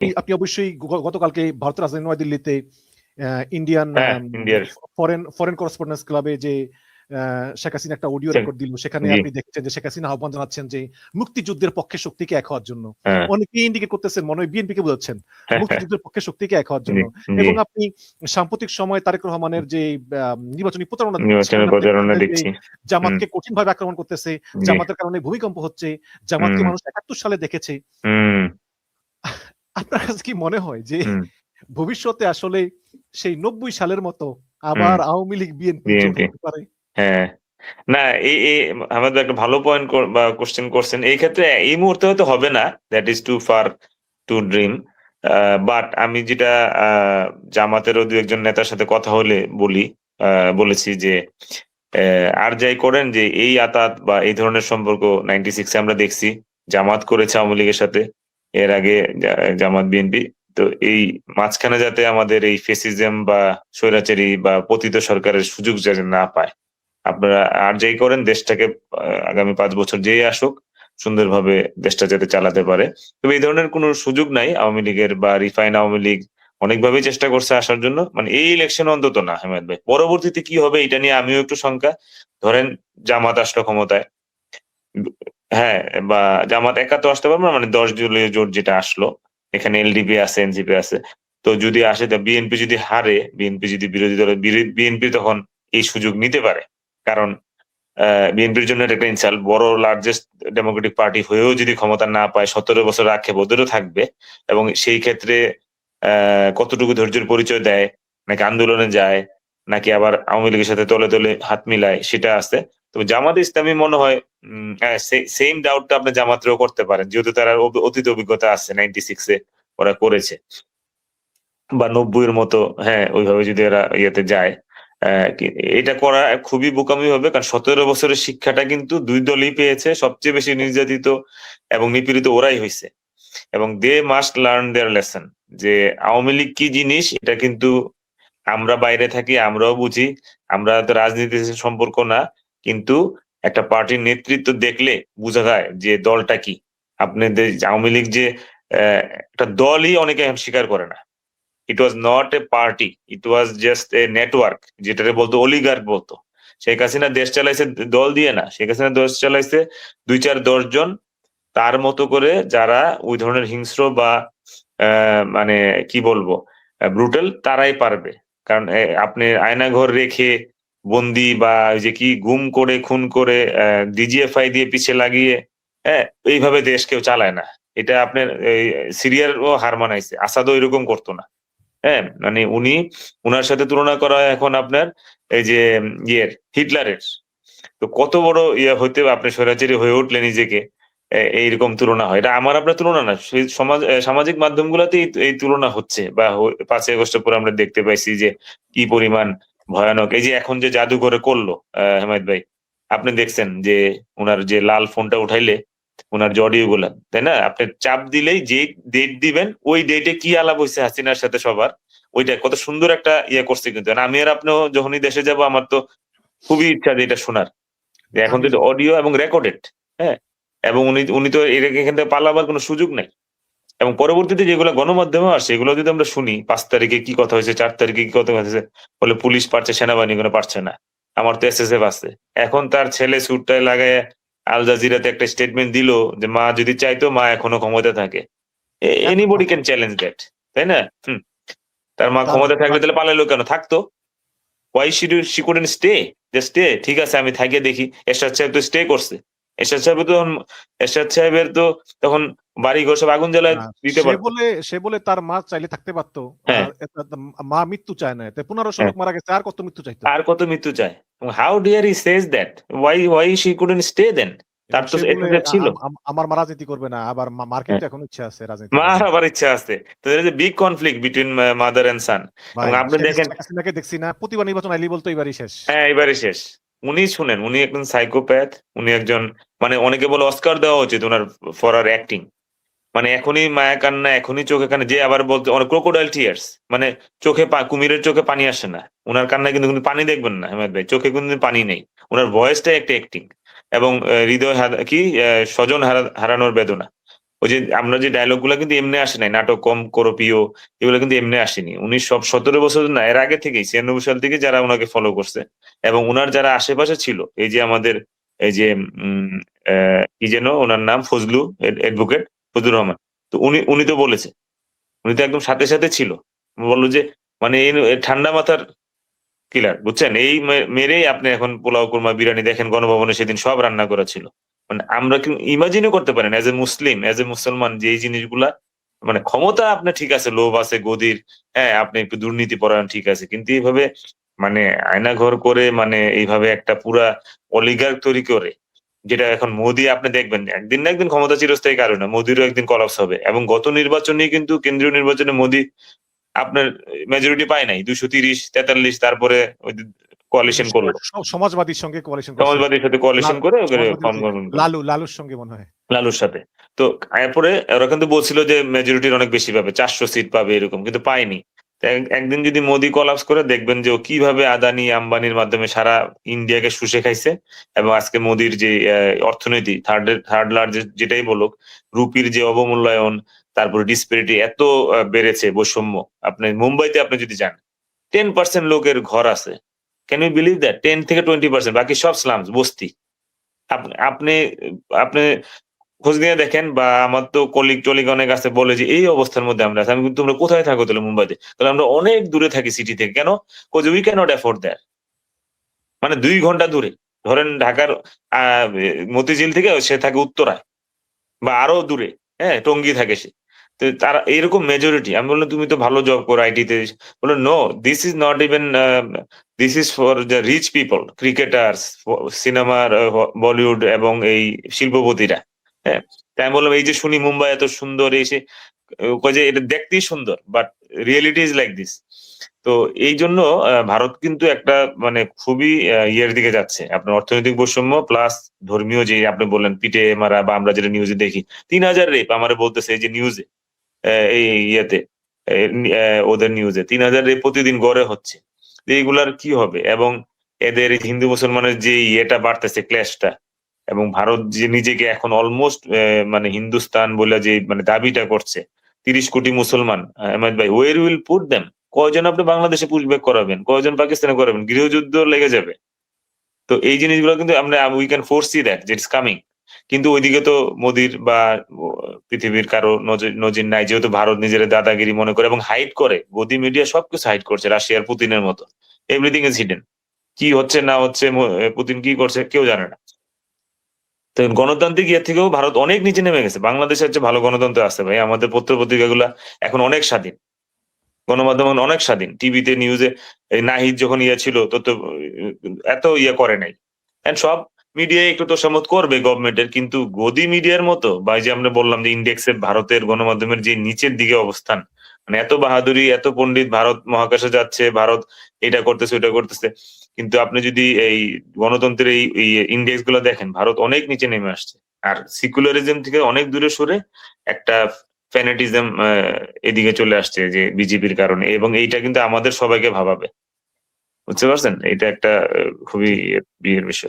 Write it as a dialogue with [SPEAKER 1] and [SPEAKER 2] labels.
[SPEAKER 1] আপনি অবশ্যই গতকালকে ভারতের রাজধানী নয়াদিল্লিতে ইন্ডিয়ান
[SPEAKER 2] ইন্ডিয়ার
[SPEAKER 1] ফরেন করেসপন্ডেন্স ক্লাবে যে শেখ হাসিনা একটা অডিও রেকর্ড দিল, সেখানে আপনি দেখছেন যে শেখ হাসিনা আহ্বান জানাচ্ছেন যে মুক্তিযুদ্ধের পক্ষে শক্তিকে এক হওয়ার জন্য। অনেকেই ইন্ডিকেট করতেছেন, মনে হয় বিএনপি কে বোঝাচ্ছেন মুক্তিযুদ্ধের পক্ষে শক্তিকে এক হওয়ার জন্য। এবং আপনি সাম্প্রতিক সময় তারেক রহমানের যে নির্বাচনী প্রচারণা দেখছি, জামাতকে কঠিন ভাবে আক্রমণ করতেছে, জামাতের কারণে ভূমিকম্প হচ্ছে, জামাতকে মানুষ ৭১ সালে দেখেছে। আপনার কাছে কি মনে হয় যে ভবিষ্যতে আসলে সেই ৯০ সালের মতো আবার আওয়ামী লীগ বিএনপি জোট হতে পারে?
[SPEAKER 2] হ্যাঁ, না এই আমাদের একটা ভালো পয়েন্ট বা কোশ্চেন করছেন। এই ক্ষেত্রে এই মুহূর্তে হয়তো হবে না, that is too far to dream. But আমি যেটা জামাতেরও দু একজন নেতার সাথে কথা হলে বলেছি যে আর যাই করেন যে এই আতাত বা এই ধরনের সম্পর্ক 96 আমরা দেখছি, জামাত করেছে আওয়ামী লীগের সাথে, এর আগে জামাত বিএনপি। তো এই মাঝখানে যাতে আমাদের এই ফেসিজম বা স্বৈরাচারী বা পতিত সরকারের সুযোগ যাতে না পায়, আপনারা আর যাই করেন দেশটাকে আগামী 5 বছর যেই আসুক সুন্দরভাবে দেশটা যাতে চালাতে পারে। তবে এই ধরনের কোনো সুযোগ নাই আওয়ামী লীগের বা রিফাইন আওয়ামী লীগ অনেকভাবেই চেষ্টা করছে আসার জন্য, মানে এই ইলেকশন অন্তত না হেমায়েত ভাই, পরবর্তীতে কি হবে এটা নিয়ে আমিও একটু শঙ্কা। ধরেন জামাত আসলো ক্ষমতায়, হ্যাঁ, বা জামাত একা তো আসতে পারবে না, মানে 10 দলীয় জোট যেটা আসলো, এখানে এলডিপি আছে, এনসিপি আছে। তো যদি আসে, বিএনপি যদি হারে, বিএনপি যদি বিরোধী দলের বিএনপি তখন এই সুযোগ নিতে পারে। কারণ বিএনপির জন্য এটা একটা ইনসাল্ট, বড় লার্জেস্ট ডেমোক্রেটিক পার্টি হয়েও যদি ক্ষমতা না পায়, 17 বছর আক্ষেপ ওদেরও থাকবে। এবং সেই ক্ষেত্রে কতটুকু ধৈর্যের পরিচয় দেয়, নাকি আন্দোলনে যায়, নাকি আবার আওয়ামী লীগের সাথে তলে তলে হাত মিলায়, সেটা আছে। তো জামাত ইসলামী মনে হয় সেম ডাউটটা আপনি জামাতেও করতে পারেন, যেহেতু তার অতীত অভিজ্ঞতা আছে, 96-এ ওরা করেছে, বা 90-এর মতো, হ্যাঁ, ওইভাবে যদি এরা ইয়েতে যায়। এটা করা খুবই বোকামি হবে, কারণ 17 বছরের শিক্ষাটা কিন্তু দুই দলই পেয়েছে, সবচেয়ে বেশি নির্যাতিত এবং নিপীড়িত ওরাই হয়েছে। এবং they must learn their lesson, যে আওয়ামী লীগ কি জিনিস এটা কিন্তু আমরা বাইরে থাকি, আমরাও বুঝি, আমরা তো রাজনীতির সম্পর্ক না, কিন্তু একটা পার্টির নেতৃত্ব দেখলে বোঝা যায় যে দলটা কি। আপনাদের আওয়ামী লীগ যে একটা দলই অনেকে স্বীকার করে না। It was not a party, it was just a network, যেটাকে বলতো অলিগার্ক বলতো। শেখ হাসিনা দেশ চালাইছে দল দিয়ে না, শেখ হাসিনা দেশ চালাইছে 2-4-10 জন তার মতো করে, যারা ওই ধরনের হিংস্র বা মানে কি বলবো ব্রুটাল, তারাই পারবে। কারণ আপনি আয়নাঘর রেখে বন্দি বা ওই যে কি গুম করে খুন করে ডিজিএফআই দিয়ে পিছে লাগিয়ে, হ্যাঁ, এইভাবে দেশ কেউ চালায় না। এটা আপনার সিরিয়ারও হার মানাইছে, আসাদও এরকম করতো না। হ্যাঁ, মানে উনার সাথে তুলনা করা হয় এখন আপনার এই যে হিটলারের। তো কত বড় ইয়ে হইতে আপনি স্বৈরাচারী হয়ে উঠলে নিজেকে, এইরকম তুলনা হয়। এটা আমার আপনার তুলনা না, সামাজিক মাধ্যমগুলোতে এই তুলনা হচ্ছে, বা 5ই আগস্টের পরে আমরা দেখতে পাইছি যে কি পরিমাণ ভয়ানক। এই যে এখন যে জাদুঘরে করলো হেমায়েত ভাই, আপনি দেখছেন যে উনার যে লাল ফোনটা উঠাইলে উনার যে অডিও গুলা, তাই না, আপনি চাপ দিলেই যে ডেট দিবেন, ওই ডেটে কি আলাপ হয়েছে হাসিনার সাথে সবার, ওইটা কত সুন্দর একটা ইয়ে করছে কিন্তু। আমি আর আপনিও যখনই দেশে যাব, আমার তো খুবই ইচ্ছা যে এটা শোনার, যে এখন তো অডিও এবং রেকর্ডেড, হ্যাঁ, এবং উনি তো এখান থেকে পালাবার কোনো সুযোগ নাই। এবং পরবর্তীতে যেগুলো গণমাধ্যমে আসে, এগুলো যদি আমরা শুনি, 5 তারিখে কি কথা হয়েছে, 4 তারিখে কি কথা হয়েছে, বলে পুলিশ পারছে, সেনাবাহিনী কোনো পারছে না, আমার তো এসএসএফ আছে। এখন তার ছেলে সুটটায় লাগায় আল জাজিরাতে একটা স্টেটমেন্ট দিল যে মা যদি চাইতো, মা এখনো ক্ষমতা থাকে। এনিবডি ক্যান চ্যালেঞ্জ দ্যাট, তাই না? তার মা ক্ষমতা থাকলে তাহলে পালাইলো কেন? থাকতো। Why she couldn't stay? Just stay. ঠিক আছে, আমি থাকিয়ে দেখি। এরশাদ সাহেব তো স্টে করছে। এরশাদ সাহেবের তো তখন বাড়িঘর সব আগুন জ্বালায় দিতে পারতো।
[SPEAKER 1] সে বলে তার মা চাইলে থাকতে পারতো। মা মৃত্যু চায় না। 1500 লোক মারা গেছে, আর কত মৃত্যু চাইতো?
[SPEAKER 2] আর কত মৃত্যু চায়? How dare he says that? Why she couldn't stay then? তার তো এসএসএফ ছিল।
[SPEAKER 1] আমার মা রাজনীতি করবে না, আবার মার কিন্তু এখন ইচ্ছা আছে রাজনীতি।
[SPEAKER 2] মার আবার ইচ্ছা আছে। তো there is a big conflict between mother and son. এবং আপনি দেখেন,
[SPEAKER 1] দেখছি না, প্রতিবার নির্বাচন আইলেই বলতো এবারই শেষ।
[SPEAKER 2] হ্যাঁ, এবারে শেষ। উনি শুনেন, উনি একজন সাইকোপ্যাথ, উনি একজন, মানে অনেকে বলে অস্কার দেওয়া উচিত ওনার ফর আর অ্যাক্টিং। মানে এখনই মায়া কান্না, এখনই চোখে কান্না, যে আবার বলতে অনেক ক্রোকোডাইল টিয়ার্স, মানে চোখে কুমিরের চোখে পানি আসে না, উনার কান্না কিন্তু পানি দেখবেন না হেমায়েত ভাই, চোখে কিন্তু পানি নেই। উনার ভয়েসটাই একটা অ্যাক্টিং। এবং হৃদয় কি স্বজন হারানোর বেদনা, ওই যে আমরা যে ডায়লগ গুলা কিন্তু এমনি আসে নাই, নাটক কম করো প্রিয়, এগুলো কিন্তু এমনি আসেনি। উনি সব 17 বছর না, এর আগে থেকেই 96 সাল থেকে যারা উনাকে ফলো করছে এবং উনার যারা আশেপাশে ছিল, এই যে আমাদের এই যে উম কি যেন উনার নাম, ফজলু অ্যাডভোকেট ফজলুর রহমান। তো উনি তো বলেছে। উনি তো একদম সাথে, সাথে ছিল। বলল যে মানে ঠান্ডা মাথার কিলার, বুঝছেন? এই মেরেই আপনি এখন পোলাও, কুরমা, বিরিয়ানি দেখেন গণভবনে সেদিন সব রান্না করা ছিল। মানে আমরা কি ইমাজিনও করতে পারেন as a Muslim, as a মুসলমান যে এই জিনিসগুলা মানে ক্ষমতা আপনার ঠিক আছে, লোভ আছে গদির, হ্যাঁ, আপনি একটু দুর্নীতি পরায়ণ ঠিক আছে। কিন্তু এইভাবে মানে আয়নাঘর করে মানে এইভাবে একটা পুরা অলিগার্ক তৈরি করে, যেটা এখন মোদি আপনি দেখবেন একদিন না একদিন ক্ষমতা চিরস্থায়ী কারো না। মোদিরও একদিন কলাপস হবে এবং গত নির্বাচনেই কিন্তু কেন্দ্রীয় নির্বাচনে মোদি আপনার মেজরিটি পায় নাই। 230-43 তারপরে ওই কোয়ালিশন করলো।
[SPEAKER 1] সমাজবাদীর সঙ্গে কোয়ালিশন করছে।
[SPEAKER 2] সমাজবাদীর সাথে কোয়ালিশন করে ওকে ফর্ম গভর্নমেন্ট করলো।
[SPEAKER 1] লালুর সঙ্গে মনে হয়।
[SPEAKER 2] লালুর সাথে। তো এরপরে ওরা কিন্তু বলছিল যে মেজরিটির অনেক বেশি পাবে। 400 সিট পাবে এরকম। কিন্তু পায়নি। তো একদিন যদি মোদি কোলাপস করে দেখবেন যে ও কিভাবে আদানি, আম্বানির মাধ্যমে সারা ইন্ডিয়াকে শুষে খাইছে এবং আজকে মোদির যে অর্থনীতি থার্ড লার্জেস্ট যেটাই বলুক, রুপির যে অবমূল্যায়ন, তারপরে ডিসপ্যারিটি এত বেড়েছে বৈষম্য। আপনি মুম্বাইতে আপনি যদি যান, 10% লোকের ঘর আছে। Can you believe that? 10 থেকে 20% বাকি সব স্লামস, বস্তি। আপনি আপনি খোঁজ নিয়ে দেখেন বা আমার তো কলিগ-টলিগ অনেক আছে বলে যে এই অবস্থার মধ্যে আমরা আছি। আমি কিন্তু তোমরা কোথায় থাকো তাহলে মুম্বাইতে? তাহলে আমরা অনেক দূরে থাকি সিটি থেকে। কেন? Cause we can't afford that. মানে ২ ঘন্টা দূরে। ধরেন ঢাকার আ মতিঝিল থেকে সে থাকে উত্তরায় বা আরো দূরে, হ্যাঁ? টঙ্গী থাকে সে। তো তারা এরকম মেজরিটি। আমি বললাম, "তুমি তো ভালো জব করো আইটিতে।" বলল, "no, this is not even this is for the rich people, cricketers, সিনেমার বলিউড এবং এই শিল্পপতিরা।" হ্যাঁ? তাই আমি বললাম, "এই যে শুনি মুম্বাই এত সুন্দর এই সেই।" কয় যে, "এটা দেখতেই সুন্দর, but reality is like this." তো এইজন্য ভারত কিন্তু একটা মানে খুবই ইয়ের দিকে যাচ্ছে। আপনার অর্থনৈতিক বৈষম্য প্লাস ধর্মীয় যে আপনি বললেন পিটে মারা বা আমরা যেটা নিউজে দেখি। ৩,০০০ রেপ আমারে বলতেছে এই যে নিউজে, এই ইয়েতে, এ ওদের নিউজে ৩,০০০ রেপ প্রতিদিন গড়ে হচ্ছে। তো এইগুলার কি হবে? এবং এদের হিন্দু মুসলমানের যে ইয়েটা বাড়তেছে ক্ল্যাশটা, এবং ভারত যে নিজেকে এখন অলমোস্ট মানে হিন্দুস্তান বইলা যে মানে দাবিটা করছে। ৩০ কোটি মুসলমান, আহমেদ ভাই, where you will put them? কয়জন আপনি বাংলাদেশে পুশব্যাক করাবেন? কয়জন পাকিস্তানে করাবেন? গৃহযুদ্ধ লেগে যাবে। তো এই জিনিসগুলো কিন্তু we can foresee that it's coming. কিন্তু ওইদিকে তো মোদির বা ও পৃথিবীর কারো নজির নাই। যেহেতু ভারত নিজের দাদাগিরি মনে করে এবং হাইড করে। গদি মিডিয়া সবকিছু হাইড করছে রাশিয়ার পুতিনের মতো। এভরিথিং ইস হিডেন। কি হচ্ছে না হচ্ছে, পুতিন কি করছে কেউ জানে না। তো গণতান্ত্রিক ইয়ে থেকেও ভারত অনেক নিচে নেমে গেছে। বাংলাদেশের চেয়ে ভালো গণতন্ত্র আছে ভাই। আমাদের পত্র-পত্রিকাগুলা এখন অনেক স্বাধীন। গণমাধ্যম এখন অনেক স্বাধীন। টিভিতে, নিউজে এই নাহিদ যখন ইয়ে ছিল এত ইয়ে করে নাই। সব মিডিয়ায় একটু তোষামোদ করবে গভর্নমেন্টের, কিন্তু গদি মিডিয়ার মতো বা এই যে আমরা বললাম যে ইন্ডেক্সে ভারতের গণমাধ্যমের যে নিচের দিকে অবস্থান, মানে এত বাহাদুরি, এত পণ্ডিত, ভারত মহাকাশে যাচ্ছে, ভারত এটা করতেছে, ওইটা করতেছে। কিন্তু আপনি যদি এই গণতন্ত্রের এই ইন্ডেক্স গুলো দেখেন, ভারত অনেক নিচে নেমে আসছে। আর সেকুলারিজম থেকে অনেক দূরে সরে একটা ফ্যানেটিজম এদিকে চলে আসছে যে বিজেপির কারণে, এবং এইটা কিন্তু আমাদের সবাইকে ভাবাবে। বুঝতে পারছেন? এটা একটা খুবই
[SPEAKER 1] জি।
[SPEAKER 2] বিয়ের বিষয়।